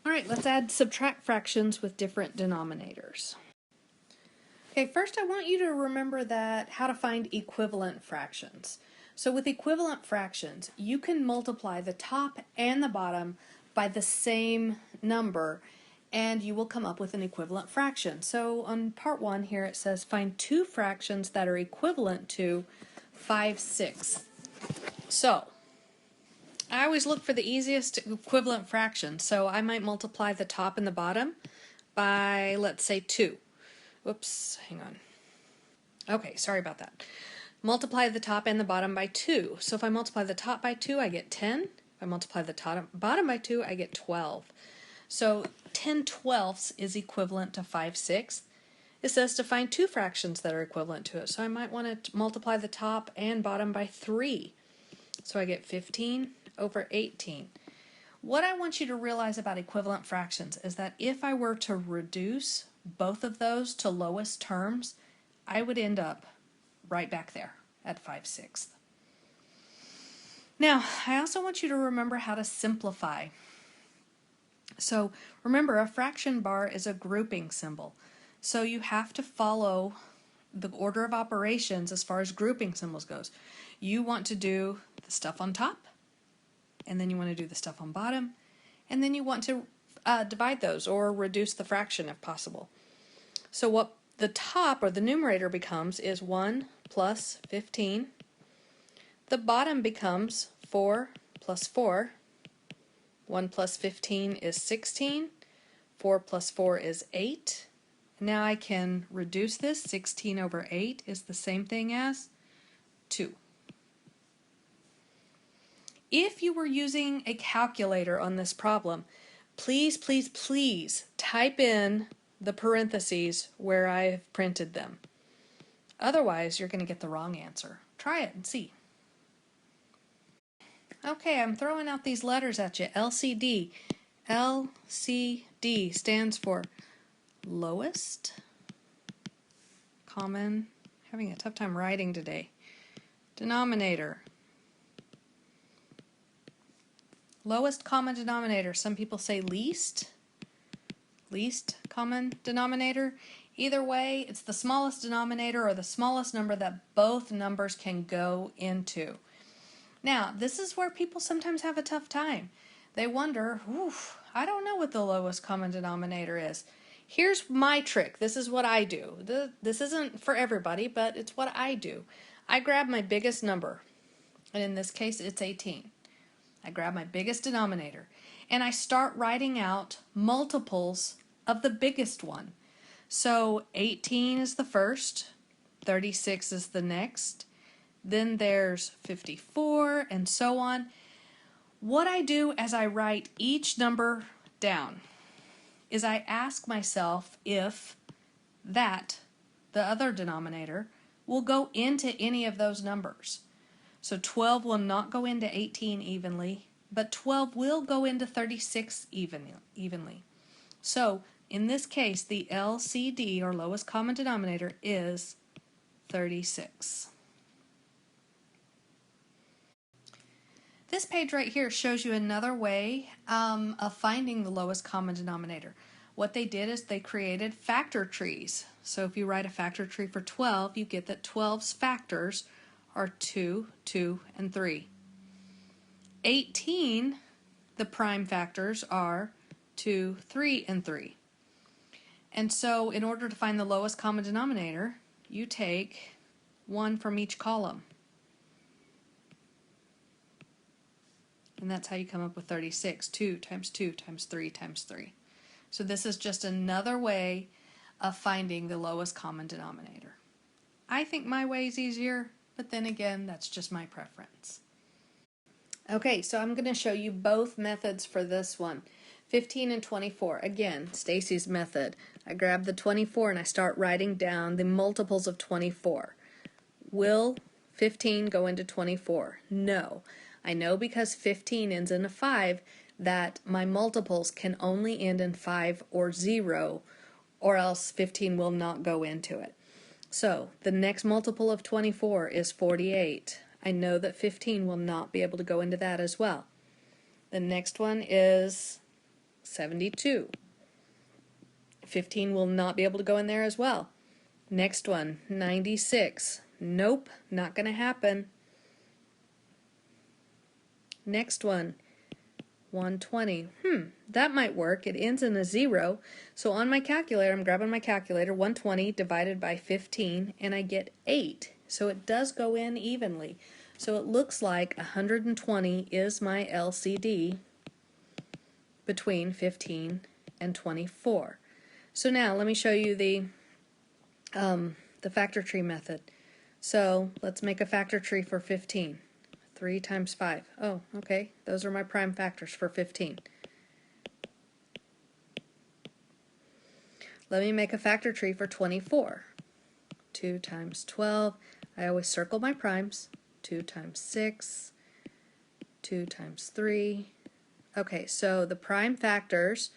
All right, let's add subtract fractions with different denominators. Okay, first I want you to remember that how to find equivalent fractions. So with equivalent fractions, you can multiply the top and the bottom by the same number and you will come up with an equivalent fraction. So on part 1 here it says find two fractions that are equivalent to 5/6. So I always look for the easiest equivalent fraction, so I might multiply the top and the bottom by, let's say, 2. Whoops, hang on. Okay, sorry about that. Multiply the top and the bottom by 2. So if I multiply the top by 2, I get 10. If I multiply the bottom by 2, I get 12. So 10/12 is equivalent to 5/6. It says to find two fractions that are equivalent to it. So I might want to multiply the top and bottom by 3. So I get 15 over 18. What I want you to realize about equivalent fractions is that if I were to reduce both of those to lowest terms, I would end up right back there at 5/6. Now, I also want you to remember how to simplify. So remember, a fraction bar is a grouping symbol. So you have to follow the order of operations as far as grouping symbols goes. You want to do the stuff on top, and then you want to do the stuff on bottom, and then you want to divide those or reduce the fraction if possible. So what the top or the numerator becomes is 1 plus 15. The bottom becomes 4 plus 4. 1 plus 15 is 16. 4 plus 4 is 8. Now I can reduce this. 16 over 8 is the same thing as 2. If you were using a calculator on this problem, please, please, please type in the parentheses where I've printed them. Otherwise, you're going to get the wrong answer. Try it and see. Okay, I'm throwing out these letters at you. LCD. LCD stands for lowest common, having a tough time writing today, denominator. Lowest common denominator. Some people say least common denominator. Either way, it's the smallest denominator or the smallest number that both numbers can go into. Now, this is where people sometimes have a tough time. They wonder, I don't know what the lowest common denominator is. Here's my trick. This is what I do. This isn't for everybody, but it's what I do. I grab my biggest number, and in this case, it's 18. I grab my biggest denominator, and I start writing out multiples of the biggest one. So 18 is the first, 36 is the next, then there's 54, and so on. What I do as I write each number down is I ask myself if the other denominator, will go into any of those numbers. So 12 will not go into 18 evenly, but 12 will go into 36 evenly. So in this case, the LCD, or lowest common denominator, is 36. This page right here shows you another way of finding the lowest common denominator. What they did is they created factor trees. So if you write a factor tree for 12, you get that 12's factors are 2, 2, and 3. 18, the prime factors are 2, 3, and 3. And so in order to find the lowest common denominator, you take 1 from each column. And that's how you come up with 36. 2 times 2 times 3 times 3. So this is just another way of finding the lowest common denominator. I think my way is easier, but then again, that's just my preference. Okay, so I'm going to show you both methods for this one. 15 and 24. Again, Stacy's method. I grab the 24 and I start writing down the multiples of 24. Will 15 go into 24? No. I know because 15 ends in a 5 that my multiples can only end in 5 or 0, or else 15 will not go into it. So the next multiple of 24 is 48. I know that 15 will not be able to go into that as well. The next one is 72. 15 will not be able to go in there as well. Next one, 96. Nope, not going to happen. Next one, 120. That might work. It ends in a 0. So on my calculator, I'm grabbing my calculator, 120 divided by 15, and I get 8. So it does go in evenly. So it looks like 120 is my LCD between 15 and 24. So now let me show you the factor tree method. So let's make a factor tree for 15. 3 times 5. Oh, okay. Those are my prime factors for 15. Let me make a factor tree for 24. 2 times 12. I always circle my primes. 2 times 6. 2 times 3. Okay, so the prime factors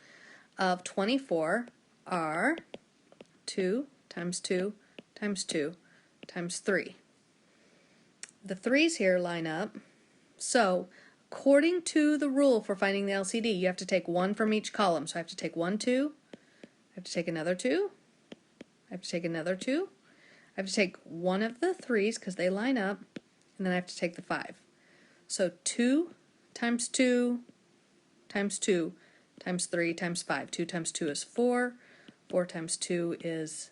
of 24 are 2 times 2 times 2 times 3. The 3's here line up. So according to the rule for finding the LCD, you have to take 1 from each column. So I have to take 1, 2. I have to take another 2. I have to take another 2. I have to take one of the 3's because they line up, and then I have to take the 5. So 2 times 2 times 2 times 3 times 5. 2 times 2 is 4. 4 times 2 is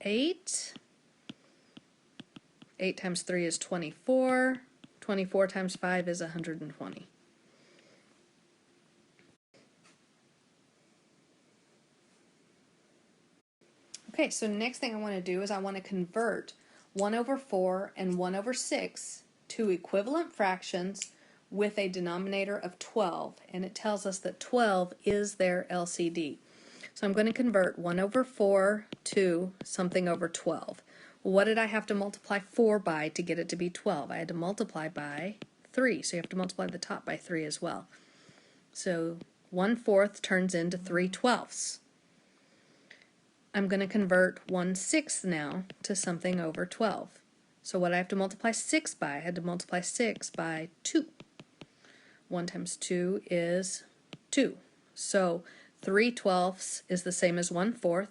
8. 8 times 3 is 24. 24 times 5 is 120. Okay, so next thing I want to do is I want to convert 1 over 4 and 1 over 6 to equivalent fractions with a denominator of 12, and it tells us that 12 is their LCD. So I'm going to convert 1 over 4 to something over 12. What did I have to multiply 4 by to get it to be 12? I had to multiply by 3, so you have to multiply the top by 3 as well. So 1/4 turns into 3/12. I'm going to convert 1/6 now to something over 12. So what I have to multiply 6 by, I had to multiply 6 by 2. 1 times 2 is 2. So 3/12 is the same as 1/4.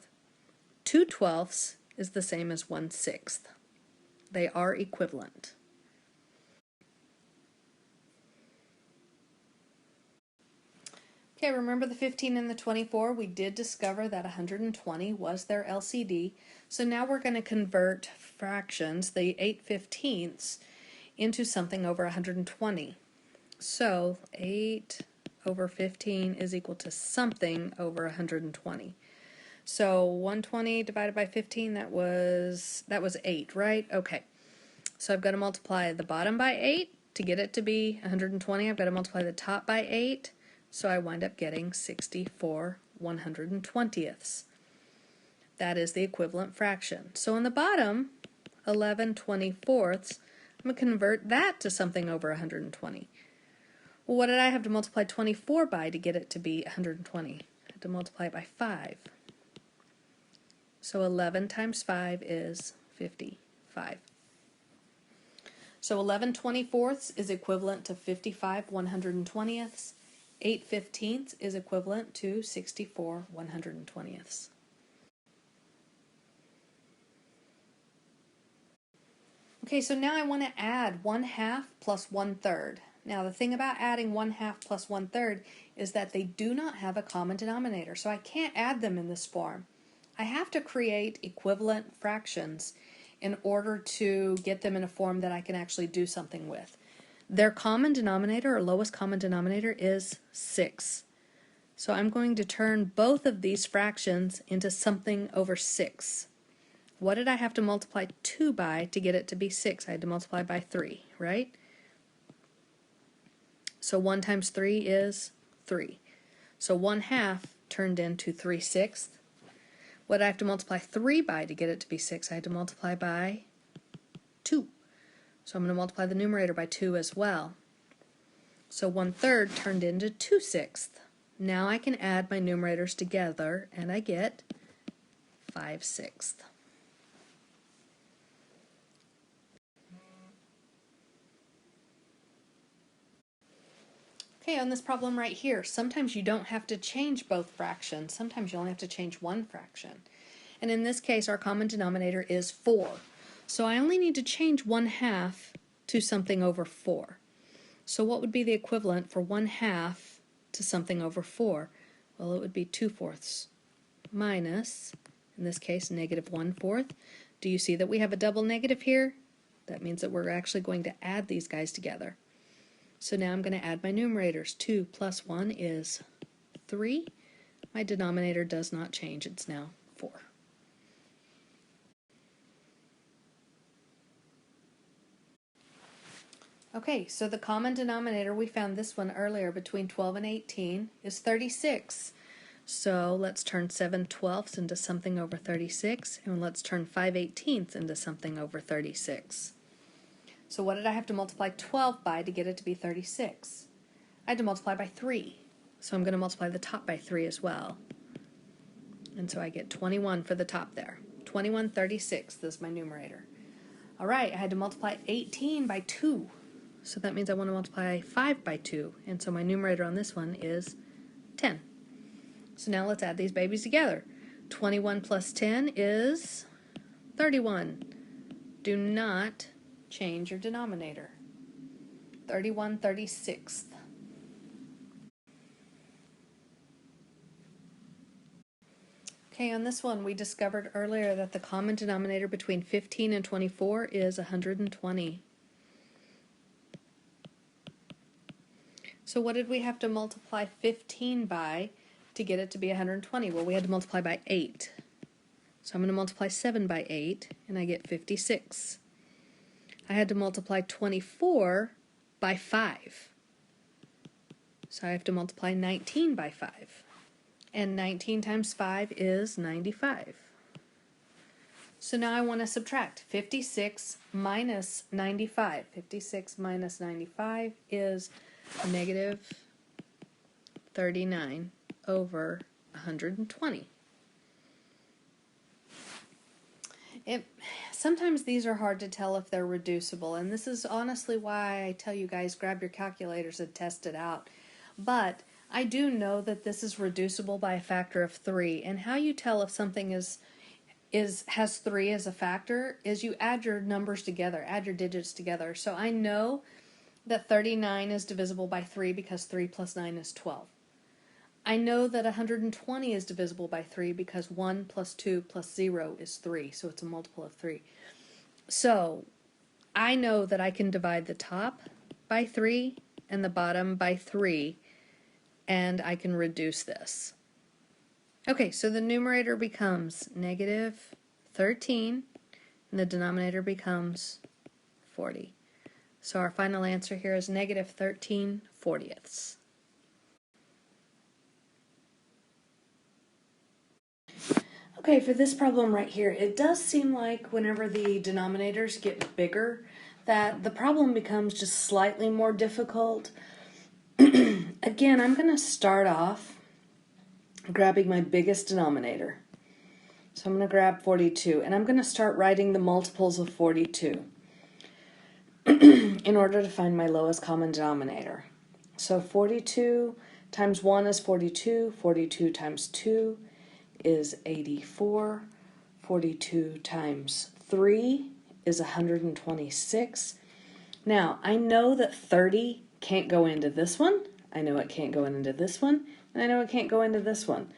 2/12 is the same as 1/6. They are equivalent. Okay, remember the 15 and the 24? We did discover that 120 was their LCD. So now we're going to convert fractions, the 8/15ths, into something over 120. So 8 over 15 is equal to something over 120. So 120 divided by 15, that was 8, right? Okay. So I've got to multiply the bottom by 8 to get it to be 120. I've got to multiply the top by 8. So I wind up getting 64 120ths. That is the equivalent fraction. So on the bottom, 11/24, I'm going to convert that to something over 120. Well, what did I have to multiply 24 by to get it to be 120? I had to multiply it by 5. So 11 times 5 is 55. So 11/24 is equivalent to 55 120ths. 8/15 is equivalent to 64 120ths. Okay, so now I want to add 1/2 plus 1/3. Now the thing about adding 1/2 plus 1/3 is that they do not have a common denominator, so I can't add them in this form. I have to create equivalent fractions in order to get them in a form that I can actually do something with. Their common denominator, or lowest common denominator, is 6. So I'm going to turn both of these fractions into something over 6. What did I have to multiply 2 by to get it to be 6? I had to multiply by 3, right? So 1 times 3 is 3. So 1/2 turned into 3/6. What did I have to multiply 3 by to get it to be 6? I had to multiply by 2. So I'm going to multiply the numerator by 2 as well. So 1/3 turned into 2/6. Now I can add my numerators together and I get 5/6. Okay, on this problem right here, sometimes you don't have to change both fractions. Sometimes you only have to change one fraction. And in this case, our common denominator is 4. So I only need to change 1/2 to something over 4. So what would be the equivalent for 1/2 to something over 4? Well, it would be 2/4 minus, in this case, -1/4. Do you see that we have a double negative here? That means that we're actually going to add these guys together. So now I'm going to add my numerators. 2 plus 1 is 3. My denominator does not change. It's now 4. Okay, so the common denominator, we found this one earlier, between 12 and 18, is 36. So let's turn 7/12 into something over 36, and let's turn 5/18 into something over 36. So what did I have to multiply 12 by to get it to be 36? I had to multiply by 3. So I'm going to multiply the top by 3 as well. And so I get 21 for the top there. 21/36 is my numerator. All right, I had to multiply 18 by 2. So that means I want to multiply 5 by 2. And so my numerator on this one is 10. So now let's add these babies together. 21 plus 10 is 31. Do not change your denominator. 31/36. Okay, on this one we discovered earlier that the common denominator between 15 and 24 is 120. So what did we have to multiply 15 by to get it to be 120? Well, we had to multiply by 8. So I'm going to multiply 7 by 8, and I get 56. I had to multiply 24 by 5. So I have to multiply 19 by 5. And 19 times 5 is 95. So now I want to subtract 56 minus 95. 56 minus 95 is negative 39 over 120. Sometimes these are hard to tell if they're reducible, and this is honestly why I tell you guys grab your calculators and test it out. But I do know that this is reducible by a factor of 3, and how you tell if something has 3 as a factor is you add your numbers together, add your digits together. So I know that 39 is divisible by 3 because 3 plus 9 is 12. I know that 120 is divisible by 3 because 1 plus 2 plus 0 is 3, so it's a multiple of 3. So I know that I can divide the top by 3 and the bottom by 3, and I can reduce this. Okay, so the numerator becomes negative 13, and the denominator becomes 40. So our final answer here is negative 13/40. Okay, for this problem right here, it does seem like whenever the denominators get bigger, that the problem becomes just slightly more difficult. Again, I'm going to start off grabbing my biggest denominator. So I'm going to grab 42, and I'm going to start writing the multiples of 42 in order to find my lowest common denominator. So 42 times 1 is 42, 42 times 2 is 84, 42 times 3 is 126. Now, I know that 30 can't go into this one, I know it can't go into this one, and I know it can't go into this one.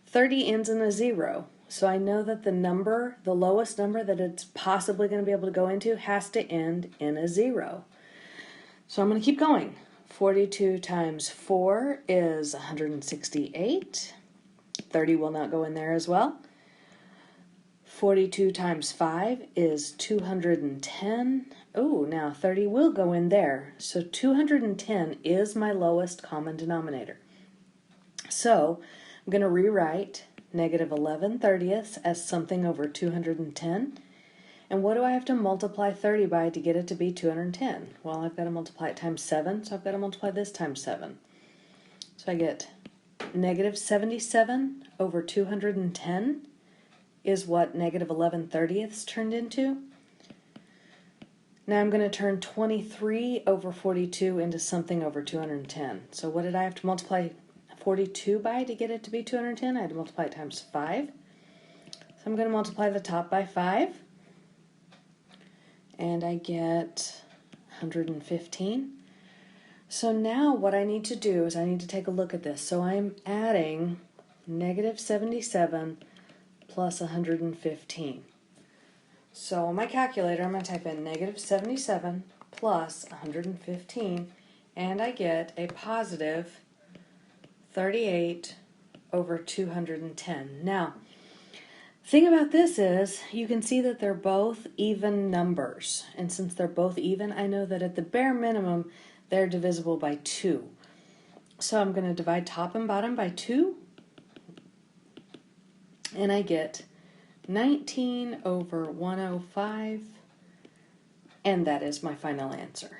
30 ends in a 0, so I know that the number, the lowest number that it's possibly going to be able to go into has to end in a 0. So I'm going to keep going. 42 times 4 is 168. 30 will not go in there as well. 42 times 5 is 210. Oh, now 30 will go in there. So 210 is my lowest common denominator. So I'm going to rewrite negative 11/30 as something over 210. And what do I have to multiply 30 by to get it to be 210? Well, I've got to multiply it times 7, so I've got to multiply this times 7. So I get negative 77 over 210 is what negative 11/30 turned into. Now I'm going to turn 23 over 42 into something over 210. So what did I have to multiply 42 by to get it to be 210? I had to multiply it times 5. So I'm going to multiply the top by 5. And I get 115. So now what I need to do is I need to take a look at this. So I'm adding negative 77 plus 115. So on my calculator, I'm going to type in negative 77 plus 115, and I get a positive 38 over 210. Now, the thing about this is you can see that they're both even numbers. And since they're both even, I know that at the bare minimum, they're divisible by 2. So I'm going to divide top and bottom by 2, and I get 19 over 105, and that is my final answer.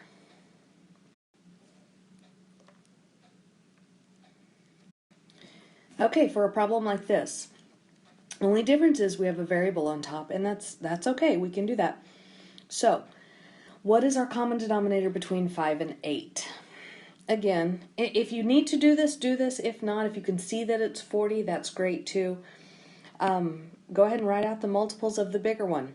Okay, for a problem like this, only difference is we have a variable on top, and that's okay, we can do that. So, what is our common denominator between 5 and 8? Again, if you need to do this, do this. If not, if you can see that it's 40, that's great too. Go ahead and write out the multiples of the bigger one.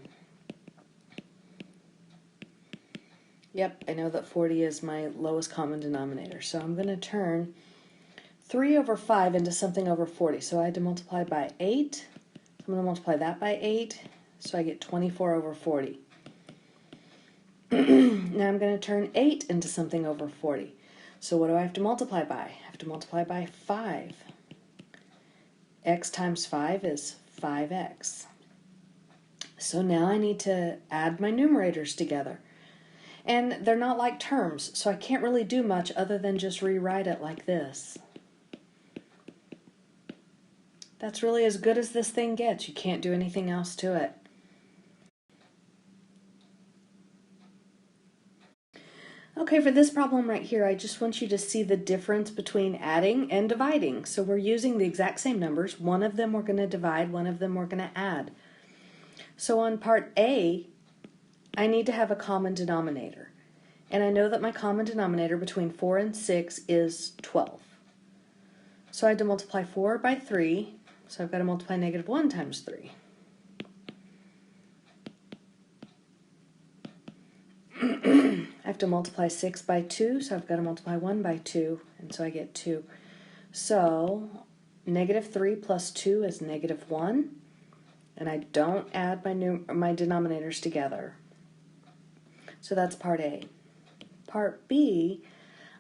Yep, I know that 40 is my lowest common denominator. So I'm going to turn 3 over 5 into something over 40. So I had to multiply by 8. I'm going to multiply that by 8. So I get 24 over 40. Now I'm going to turn 8 into something over 40. So what do I have to multiply by? I have to multiply by 5. X times 5 is 5x. So now I need to add my numerators together. And they're not like terms, so I can't really do much other than just rewrite it like this. That's really as good as this thing gets. You can't do anything else to it. Okay, for this problem right here, I just want you to see the difference between adding and dividing. So we're using the exact same numbers. One of them we're going to divide, one of them we're going to add. So on part A, I need to have a common denominator. And I know that my common denominator between 4 and 6 is 12. So I had to multiply 4 by 3, so I've got to multiply negative 1 times 3. I have to multiply 6 by 2, so I've got to multiply 1 by 2, and so I get 2. So negative 3 plus 2 is negative 1, and I don't add my denominators together. So that's part A. Part B,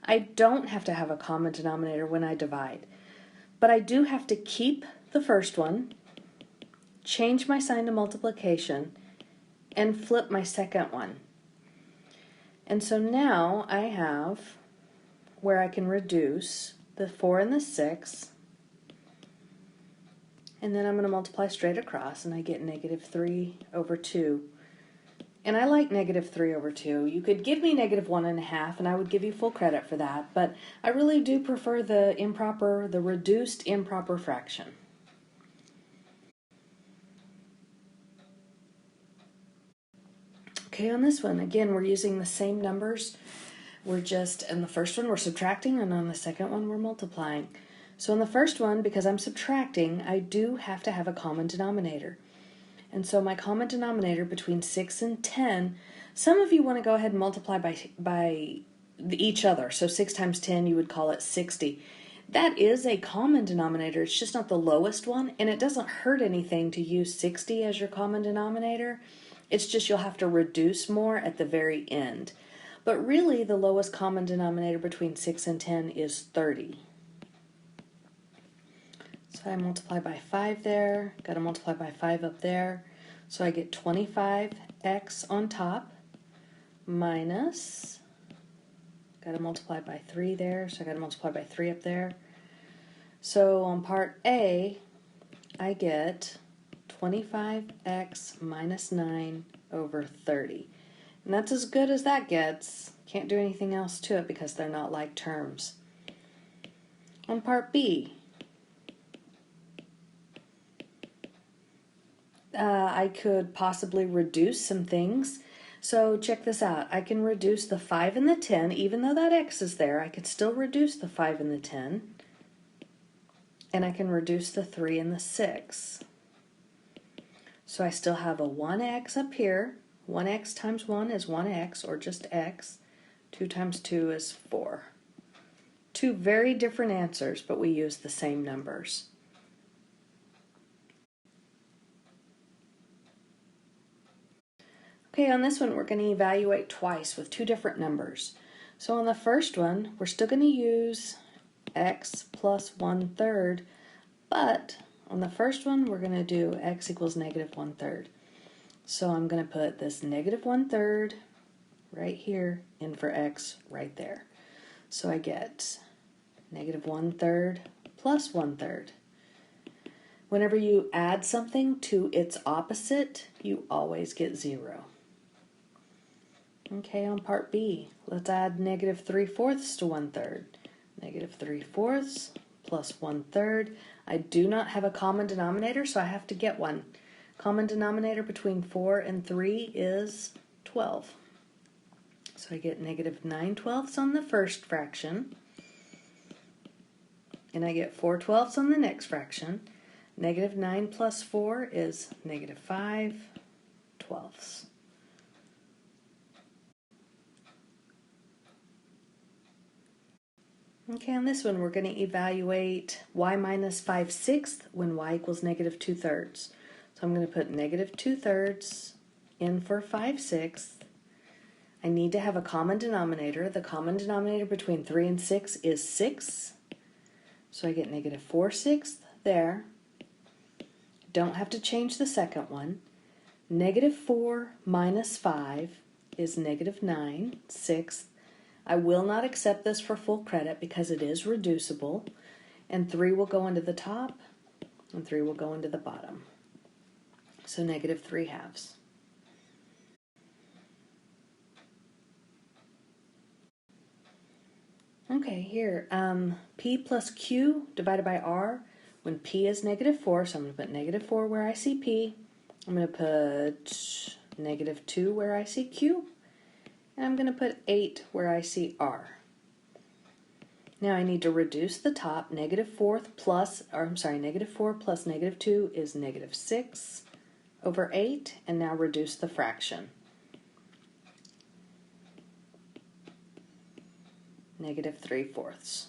I don't have to have a common denominator when I divide, but I do have to keep the first one, change my sign to multiplication, and flip my second one. And so now I have where I can reduce the 4 and the 6, and then I'm going to multiply straight across, and I get negative 3 over 2. And I like negative 3 over 2. You could give me negative 1.5, and I would give you full credit for that, but I really do prefer the reduced improper fraction. Okay, on this one, again, we're using the same numbers. We're just, in the first one, we're subtracting, and on the second one, we're multiplying. So in the first one, because I'm subtracting, I do have to have a common denominator. And so my common denominator between 6 and 10, some of you want to go ahead and multiply by each other. So 6 times 10, you would call it 60. That is a common denominator. It's just not the lowest one, and it doesn't hurt anything to use 60 as your common denominator. It's just you'll have to reduce more at the very end. But really, the lowest common denominator between 6 and 10 is 30. So I multiply by 5 there, got to multiply by 5 up there. So I get 25x on top minus, got to multiply by 3 there, so I got to multiply by 3 up there. So on part A, I get 25x minus 9 over 30. And that's as good as that gets. Can't do anything else to it because they're not like terms. On part B, I could possibly reduce some things. So check this out. I can reduce the 5 and the 10. Even though that x is there, I could still reduce the 5 and the 10. And I can reduce the 3 and the 6. So I still have a 1x up here. 1x times 1 is 1x, or just x. 2 times 2 is 4. Two very different answers, but we use the same numbers. Okay, on this one we're going to evaluate twice with two different numbers. So on the first one, we're still going to use x plus 1/3, but on the first one we're going to do x equals negative 1/3. So I'm going to put this negative 1/3 right here in for x right there. So I get negative 1/3 plus 1/3. Whenever you add something to its opposite, you always get 0. Okay, on part B, let's add negative 3/4 to 1/3. Negative 3/4 plus 1/3. I do not have a common denominator, so I have to get one. Common denominator between 4 and 3 is 12. So I get negative 9/12 on the first fraction, and I get 4/12 on the next fraction. Negative 9 plus 4 is negative 5/12. Okay, on this one we're going to evaluate y minus 5/6 when y equals negative 2/3. So I'm going to put negative 2/3 in for 5/6. I need to have a common denominator. The common denominator between 3 and 6 is 6. So I get negative 4/6 there. Don't have to change the second one. Negative 4 minus 5 is negative 9/6. I will not accept this for full credit because it is reducible, and 3 will go into the top and 3 will go into the bottom. So negative 3/2. Okay, here, p plus q divided by r when p is negative 4, so I'm going to put negative 4 where I see p. I'm going to put negative 2 where I see q. And I'm going to put 8 where I see r. Now I need to reduce the top. Negative 4 plus negative 2 is negative 6 over 8, and now reduce the fraction. Negative 3/4.